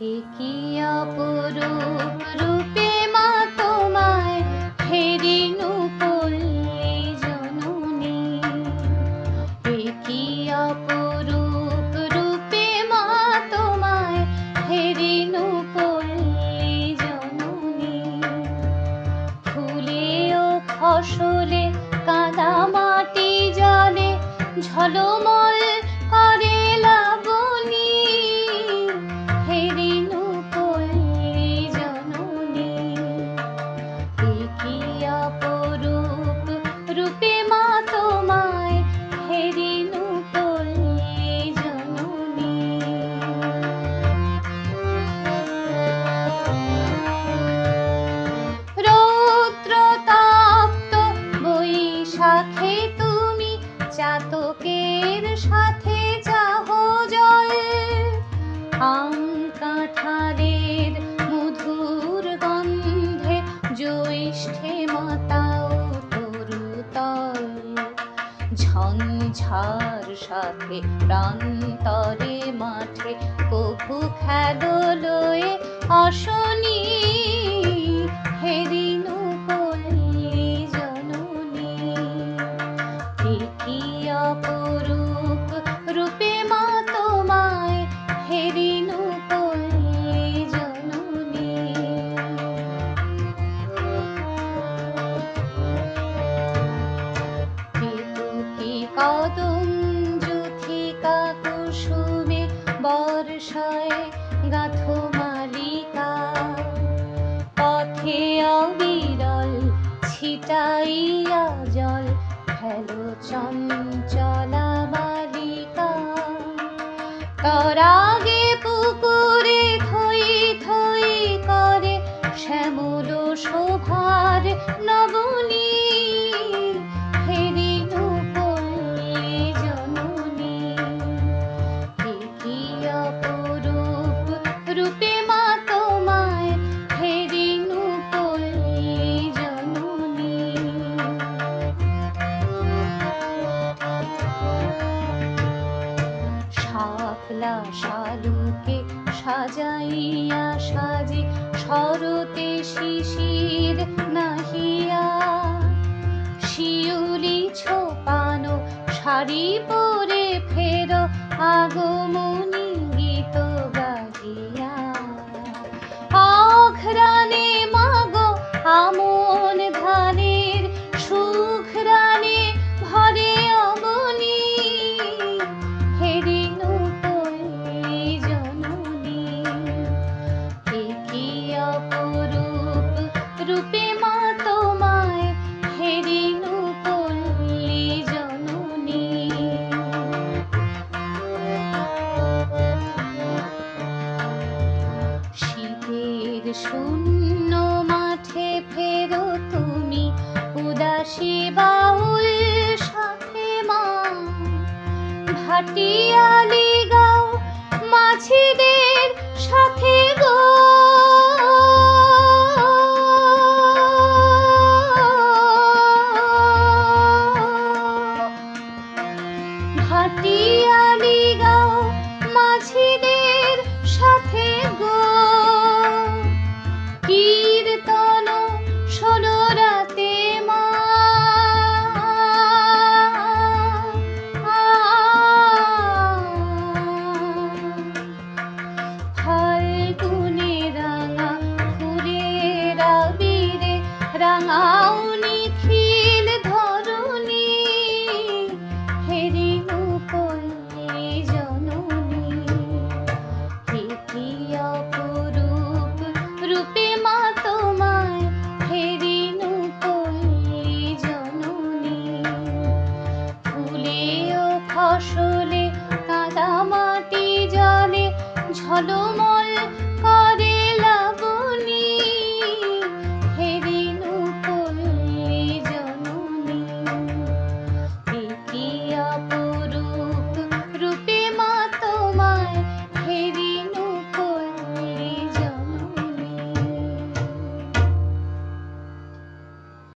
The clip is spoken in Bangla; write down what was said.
এ কি অপরূপ রূপে মা তোমায় হেরিনু পল্লী জননী। এ কি অপরূপ রূপে মা তোমায় হেরিনু পল্লী জননী। ফুলে ও ফসলে কাদা মাটি জলে ঝলমল করে লাবণী। হেরিনু পল্লী জননী। এ কি অপরূপ রূপে মা তোমায় হেরিনু পল্লী জননী। রৌদ্রতপ্ত বৈশাখে তুমি চাতকের সাথে চাহ জল। আম কাঁঠালের মধুর গন্ধে জ্যৈষ্ঠে মাতাও তরুতল। ঝঞ্ঝার সাথে প্রান্তরে মাঠে কভু খেদলয়ে আসনি। হেরিনু পল্লী জননী। এ কি অপরূপ রূপে মা তোমায় হেরিনু পল্লী জননী। কেতকী কদম যুথিকা কুসুমে বর্ষায় গাঁথো মালিকা। পথে অবিরল ছিটাইয়া জল ফেলো চঞ্চলা বালিকা। তরাগে পুকুরে থই থই করে শ্যামল শোভার নবনী। হেরিনু পল্লী জননী। এ কি অপরূপ রূপে মা তোমায় হেরিনু পল্লী জননী। শাপলা শালুকে সাজাইয়া সাজে শরতে শিশির নাহিয়া। শিউলি ছোপানো শাড়ি পরে ফেরো আগমনী গীত গাহিয়া। অঘ্রাণে মাগো আমন ধানের সুঘ্রাণে ভরে অবনী। হেরিনু পল্লী জননী। এ কি অপরূপ রূপে মা তোমায় হেরিনু পল্লী জননী। শীতের শূন্য মাঠে ফেরো তুমি উদাসী বাউল সাথে মা। ভাটিয়ালি গাও মাঝিদের সাথে গো। ভাটিয়ালি গাও মাঝিদের সাথে গো। কীর্তন শোনো রাতে মা। ফাল্গুনে রাঙা ফুলের আবিরে রাঙাও নিখিল ধরণী। হেরিনু পল্লী জননী। এ কি অপরূপ রূপে মা তোমায় হেরিনু পল্লী জননী। ফুলে ও ফসল